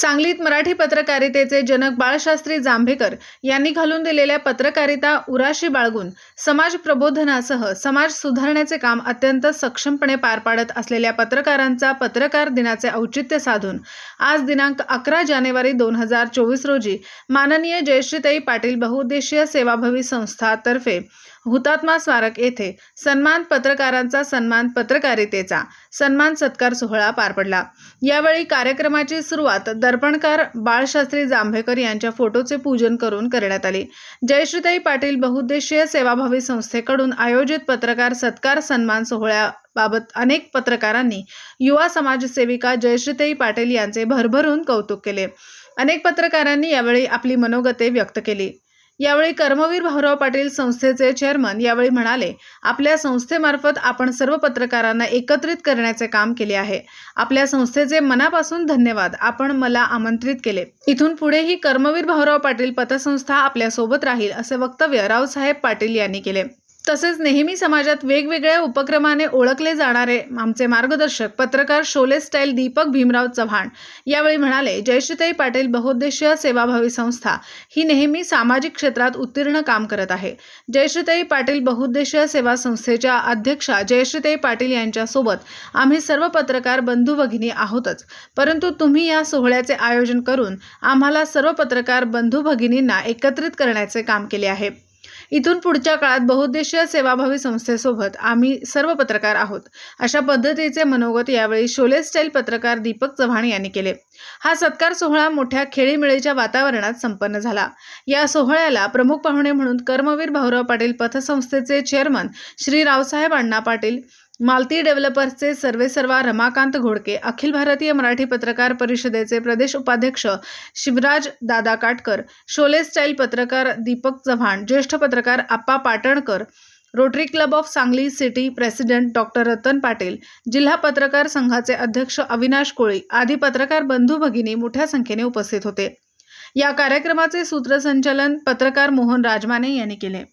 सांगलीत मराठी पत्रकारितेचे जनक बाळशास्त्री जांभेकर यांनी घालून दिलेल्या पत्रकारिता उराशी बाळगून समाज प्रबोधनासह समाज सुधारण्याचे काम अत्यंत सक्षमपणे पार पाडत असलेल्या पत्रकारांचा पत्रकार दिनाचे औचित्य साधून आज दिनांक 11 जानेवारी 2024 रोजी माननीय जयश्रीताई पाटील बहुउद्देशीय सेवाभावी संस्था तर्फे हुतात्मा स्मारक येथे सन्मान पत्रकारांचा सन्मान पत्रकारितेचा सन्मान सत्कार सोहळा पार पडला। यावेळी कार्यक्रमाची सुरुवात दर्पणकार बाळशास्त्री जांभेकर यांच्या फोटोचे पूजन करून करण्यात आली। जयश्रीताई पाटील बहुउद्देशीय सेवाभावी संस्थेकडून आयोजित पत्रकार सत्कार सन्मान सोहळ्याबाबत अनेक पत्रकारांनी युवा समाजसेविका जयश्रीताई पाटील यांचे भरभरून कौतुक केले। अनेक पत्रकारांनी यावेळी आपली मनोगते व्यक्त केली। यावेळी कर्मवीर भाऊराव पाटील संस्थेचे चेअरमन यावेळी म्हणाले, आपल्या संस्थेमार्फत आपण सर्व पत्रकारांना एकत्रित करण्याचे काम केले आहे। आपल्या संस्थेचे मनापासून धन्यवाद। आपण मला आमंत्रित केले। इथून पुढेही कर्मवीर भाऊराव पाटील पतसंस्था आपल्या सोबत राहील असे वक्तव्य रावसाहेब पाटील यांनी केले। तसेच नेहमी समाजात वेगवेगळ्या उपक्रमाने ओळखले जाणारे आमचे मार्गदर्शक पत्रकार शोले स्टाईल दीपक भीमराव चव्हाण यावेळी म्हणाले, जयश्रीताई पाटील बहुउद्देशीय सेवाभावी संस्था ही नेहमी सामाजिक क्षेत्रात उत्तीर्ण काम करत आहे। जयश्रीताई पाटील बहुउद्देशीय सेवा संस्थेच्या अध्यक्षा जयश्रीताई पाटील यांच्यासोबत आम्ही सर्व पत्रकार बंधू भगिनी आहोतच, परंतु तुम्ही या सोहळ्याचे आयोजन करून आम्हाला सर्व पत्रकार बंधू भगिनींना एकत्रित करण्याचे काम केले आहे। इथून पुढच्या काळात बहुउद्देशीय सेवाभावी संस्थेसोबत आम्ही सर्व पत्रकार आहोत, अशा पद्धतीचे मनोगत यावेळी शोले स्टाईल पत्रकार दीपक चव्हाण यांनी केले। हा सत्कार सोहळा मोठ्या खेळीमेळीच्या वातावरणात संपन्न झाला। या सोहळ्याला प्रमुख पाहुणे म्हणून कर्मवीर भाऊराव पाटील पतसंस्थेचे चेअरमन श्री रावसाहेब अण्णा पाटील, मालती डेव्हलपर्सचे सर्वेसर्वा रमाकांत घोडके, अखिल भारतीय मराठी पत्रकार परिषदेचे प्रदेश उपाध्यक्ष शिवराज दादा काटकर, शोले स्टाईल पत्रकार दीपक चव्हाण, ज्येष्ठ पत्रकार Appa Patankar, Rotary club of Sangli city president doctor Ratan Patil, जिल्हा पत्रकार संघाचे अध्यक्ष अविनाश कोळी आदी पत्रकार बंधू भगिनी मोठ्या संख्येने उपस्थित होते। या कार्यक्रमाचे सूत्रसंचालन पत्रकार मोहन राजमाने यांनी केले।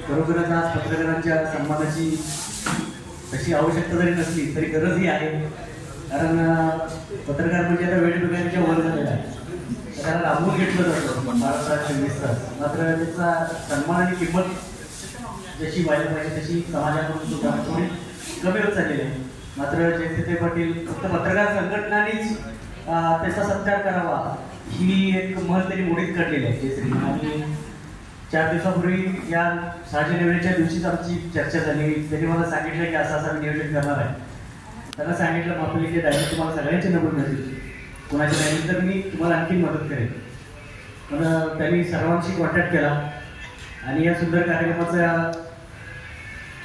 खरोखरच आज पत्रकारांच्या सन्मानाची तशी आवश्यकता जरी नसली तरी गरजही आहे, कारण पत्रकार म्हणजे आता वेळेवेगळ्यांच्या वर झालेला आहे। त्याला राबवून घेतलं जातं 12 तास 24 तास, मात्र त्याचा सन्मान आणि किंमत जशी व्हायला पाहिजे तशी समाजाकडून सुद्धा थोडी कमी होत चाललेली आहे। मात्र जयश्रीताई पाटील फक्त पत्रकार संघटनांनीच त्याचा सत्कार करावा ही एक महत्त्वाची त्यांनी मोडीत काढलेली आहे जयश्री। आणि 4 दिवसापूर्वी या 6 जानेवारीच्या दिवशीच आमची चर्चा झाली। त्यांनी मला सांगितलं की असं नियोजन करणार आहे। त्यांना सांगितलं महापालिकेचे डायरेक्ट तुम्हाला सगळ्यांचे नंबर मिळतील, कोणाचे नाही तर मी तुम्हाला आणखी मदत करेन। पण त्यांनी सर्वांशी कॉन्टॅक्ट केला आणि या सुंदर कार्यक्रमाचा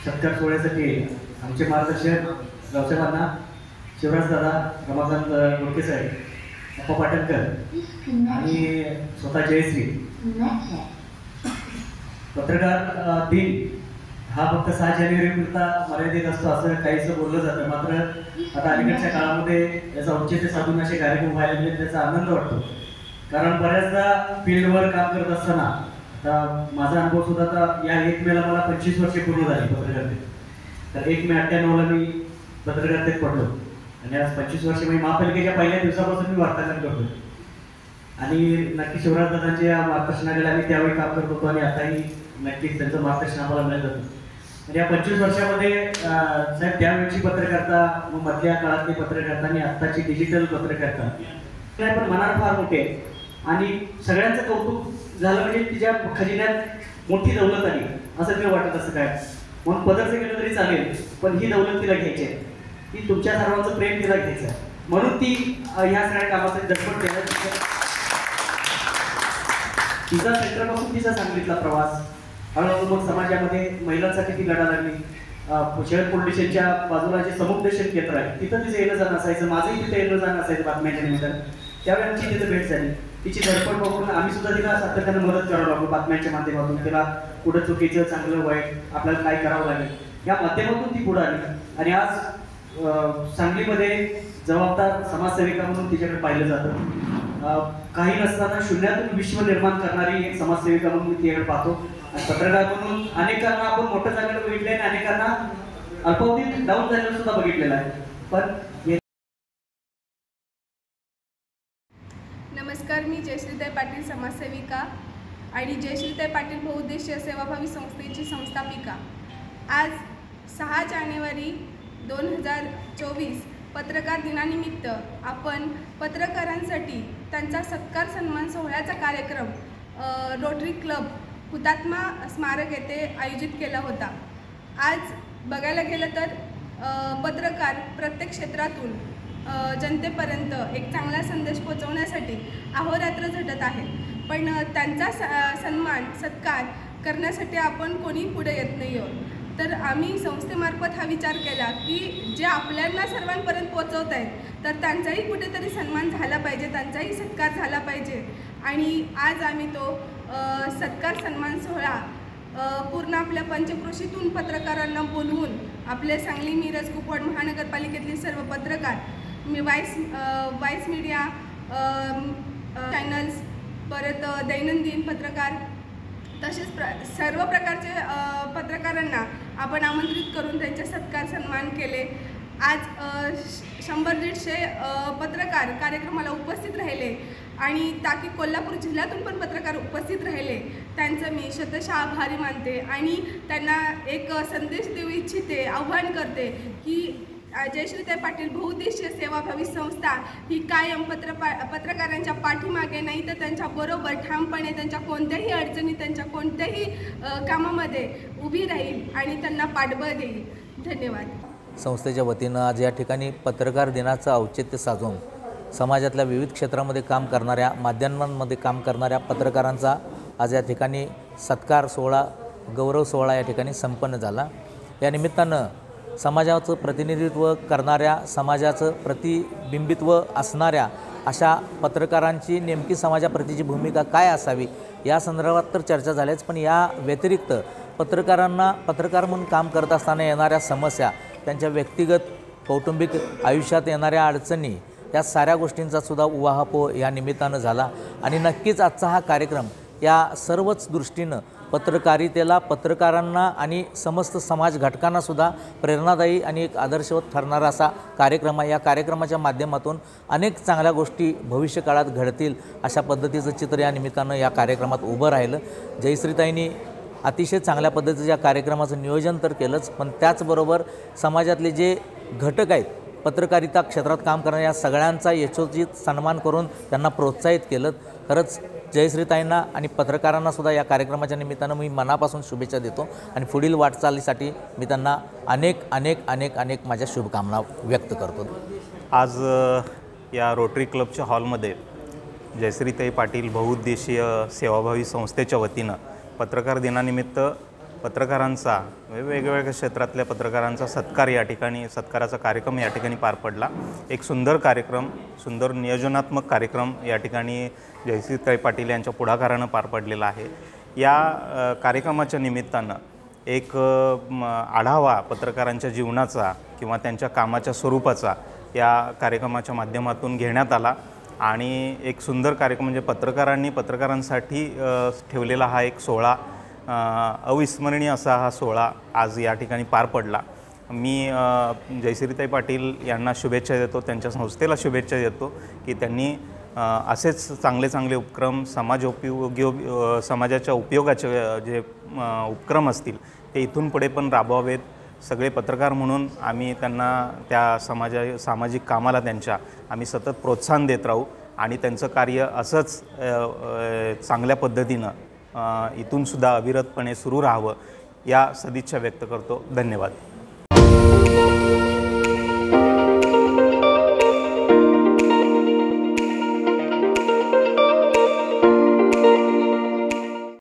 सत्कार सोहळ्यासाठी आमचे मार्गदर्शक रावसाहेबांना, शिवराज दादा, रमाकांत घोडके साहेब, अप्पा पाटणकर आणि स्वतः जयश्री। पत्रकार दिन हा फक्त 6 जानेवारीपुरता मर्यादित असतो असं काहीसं बोललं जातं, मात्र आता अलीकडच्या काळामध्ये याचा औचित्य साधून असे कार्यक्रम व्हायला लागले, त्याचा आनंद वाटतो। कारण बऱ्याचदा फील्डवर काम करत असताना आता माझा अनुभव सुद्धा आता या 1 मेला मला 25 वर्षे पूर्ण झाली पत्रकारितेत। तर 1 मे 98 ला मी पत्रकारितेत पडलो आणि आज 25 वर्ष म्हणजे महापालिकेच्या पहिल्या दिवसापासून मी वार्तांकन करतो आणि नक्की शिवराज दादांच्या मार्गदर्शनाखाली आम्ही त्यावेळी काम करत होतो आणि आताही नक्कीच त्यांचं मार्गदर्शन आम्हाला मिळत होतं। आणि या 25 वर्षामध्ये साहेब त्यावेळची पत्रकारिता, मग मधल्या काळातली पत्रकारिता आणि आत्ताची डिजिटल पत्रकारिता पण मनात फार मोठे आहे आणि सगळ्यांचं कौतुक झालं म्हणजे तिच्या खजिन्यात मोठी दौलत आली असं ते वाटत असं काय, म्हणून पदरचं केलं तरी चालेल, पण ही दौलत तिला घ्यायची आहे, ती तुमच्या सर्वांचं प्रेम तिला घ्यायचं आहे, म्हणून ती ह्या सगळ्या कामासाठी झटपट केलं। तिचा सेंटरपासून तिचा सांगलीतला प्रवास, हळूहळू मग समाजामध्ये महिलांसाठी ती लढा लागली। शहर पोलीस स्टेशनच्या बाजूला जे समुपदेशन केंद्र आहे तिथं तिचं येणं जाणं असायचं, माझंही तिथे येणं जाणं असायचं बातम्यांच्या निमित्तानं। त्यावेळी आमची तिथे भेट झाली, तिची धडपड बघून आम्ही सुद्धा तिला सातत्यानं मदत करावं लागलो बातम्यांच्या माध्यमातून, तिला पुढं चुकीचं चांगलं वाईट आपल्याला काय करावं लागेल या माध्यमातून ती पुढं आली आणि आज सांगलीमध्ये जबाबदार समाजसेविका म्हणून तिच्याकडे पाहिलं जातं। काही नसताना शून्यातून विश्व निर्माण करणारी एक समाजसेविका म्हणून मी तिच्याकडे पाहतो आणि पत्रकार म्हणून अनेकांना आपण मोठं झालेलं बघितलंय आणि अनेकांना अल्पावधीत डाऊन झालेलं सुद्धा बघितलेलं आहे। पण नमस्कार, मी जयश्रीताई पाटील, समाजसेविका आणि जयश्रीताई पाटील बहुउद्देशीय सेवाभावी संस्थेची संस्थापिका। आज 6 जानेवारी 2024 पत्रकार दिनानिमित्त आपण पत्रकारांसाठी त्यांचा सत्कार सन्मान सोहळ्याचा कार्यक्रम रोटरी क्लब हुतात्मा स्मारक येथे आयोजित केला होता। आज बघायला गेलं तर पत्रकार प्रत्येक क्षेत्रातून जनतेपर्यंत एक चांगला संदेश पोहोचवण्यासाठी अहोरात्र झटत आहेत, पण त्यांचा सन्मान सत्कार करण्यासाठी आपण कोणी पुढे येत नाही आहोत। तर आम्ही संस्थेमार्फत हा विचार केला की जे आपल्याला सर्वांपर्यंत पोहोचवत आहेत तर त्यांचाही कुठेतरी सन्मान झाला पाहिजे, त्यांचाही सत्कार झाला पाहिजे। आणि आज आम्ही तो सत्कार सन्मान सोहळा पूर्ण आपल्या पंचक्रोशीतून पत्रकारांना बोलवून आपले सांगली, मिरज, कुपवाड महानगरपालिकेतील सर्व पत्रकार, वाईस मीडिया चॅनल्स, परत दैनंदिन पत्रकार, तसेच सर्व प्रकारचे पत्रकारांना आपण आमंत्रित करून त्यांचे सत्कार सन्मान केले। आज 100-150 पत्रकार कार्यक्रमाला उपस्थित राहिले आणि ताकी कोल्हापूर जिल्ह्यातून पण पत्रकार उपस्थित राहिले, त्यांचं मी शतशः आभारी मानते आणि त्यांना एक संदेश देऊ इच्छिते, आव्हान करते की जयश्रीताई पाटील बहुउद्देशीय सेवाभावी संस्था ही कायम पत्रकारांच्या पाठीमागे नाही तर त्यांच्या बरोबर ठामपणे त्यांच्या कोणत्याही अडचणी, त्यांच्या कोणत्याही कामामध्ये उभी राहील आणि त्यांना पाठबळ देईल। धन्यवाद। संस्थेच्या वतीनं आज या ठिकाणी पत्रकार दिनाचं औचित्य साधून समाजातल्या विविध क्षेत्रामध्ये काम करणाऱ्या, माध्यमांमध्ये काम करणाऱ्या पत्रकारांचा आज या ठिकाणी सत्कार सोहळा, गौरव सोहळा या ठिकाणी संपन्न झाला। या निमित्तानं समाजाचं प्रतिनिधित्व करणाऱ्या, समाजाचं प्रतिबिंबित्व असणाऱ्या अशा पत्रकारांची नेमकी समाजाप्रतीची भूमिका काय असावी या संदर्भात तर चर्चा झाल्याच, पण या व्यतिरिक्त पत्रकारांना पत्रकार म्हणून काम करत असताना येणाऱ्या समस्या, त्यांच्या व्यक्तिगत कौटुंबिक आयुष्यात येणाऱ्या अडचणी, या साऱ्या गोष्टींचा सुद्धा उहापोह या निमित्तानं झाला। आणि नक्कीच आजचा हा कार्यक्रम या सर्वच दृष्टीनं पत्रकारितेला, पत्रकारांना आणि समस्त समाज घटकांनासुद्धा प्रेरणादायी आणि एक आदर्शवत ठरणारा असा कार्यक्रम आहे। या कार्यक्रमाच्या माध्यमातून अनेक चांगल्या गोष्टी भविष्यकाळात घडतील अशा पद्धतीचं चित्र या निमित्तानं या कार्यक्रमात उभं राहिलं। जयश्रीताईंनी अतिशय चांगल्या पद्धतीचं या कार्यक्रमाचं नियोजन तर केलंच, पण त्याचबरोबर समाजातले जे घटक आहेत, पत्रकारिता क्षेत्रात काम करणाऱ्या सगळ्यांचा यशोचित सन्मान करून त्यांना प्रोत्साहित केलं। खरंच जयश्रीताईंना आणि पत्रकारांनासुद्धा या कार्यक्रमाच्या निमित्तानं मी मनापासून शुभेच्छा देतो आणि पुढील वाटचालीसाठी मी त्यांना अनेक अनेक अनेक अनेक माझ्या शुभकामना व्यक्त करतो। आज या रोटरी क्लबच्या हॉलमध्ये जयश्रीताई पाटील बहुउद्देशीय सेवाभावी संस्थेच्या वतीनं पत्रकार दिनानिमित्त पत्रकारांचा, वेगवेगळ्या क्षेत्रातल्या पत्रकारांचा सत्कार या ठिकाणी, सत्काराचा कार्यक्रम या ठिकाणी पार पडला। एक सुंदर कार्यक्रम, सुंदर नियोजनात्मक कार्यक्रम या ठिकाणी जयश्रीताई पाटील यांच्या पुढाकारानं पार पडलेला आहे। या कार्यक्रमाच्या निमित्तानं एक आढावा पत्रकारांच्या जीवनाचा किंवा त्यांच्या कामाच्या स्वरूपाचा या कार्यक्रमाच्या माध्यमातून घेण्यात आला आणि एक सुंदर कार्यक्रम म्हणजे पत्रकारांसाठी ठेवलेला हा एक सोहळा, अविस्मरणीय असा हा सोहळा आज या ठिकाणी पार पडला। मी जयश्रीताई पाटील यांना शुभेच्छा देतो, त्यांच्या संस्थेला शुभेच्छा देतो की त्यांनी असेच चांगले चांगले उपक्रम, समाजाच्या उपयोगाचे जे उपक्रम असतील ते इथून पुढे पण राबवावेत। सगळे पत्रकार म्हणून आम्ही त्यांना त्या सामाजिक कामाला त्यांच्या आम्ही सतत प्रोत्साहन देत राहू आणि त्यांचं कार्य असंच चांगल्या पद्धतीनं इथूनसुद्धा अविरतपणे सुरू राहावं या सदिच्छा व्यक्त करतो। धन्यवाद।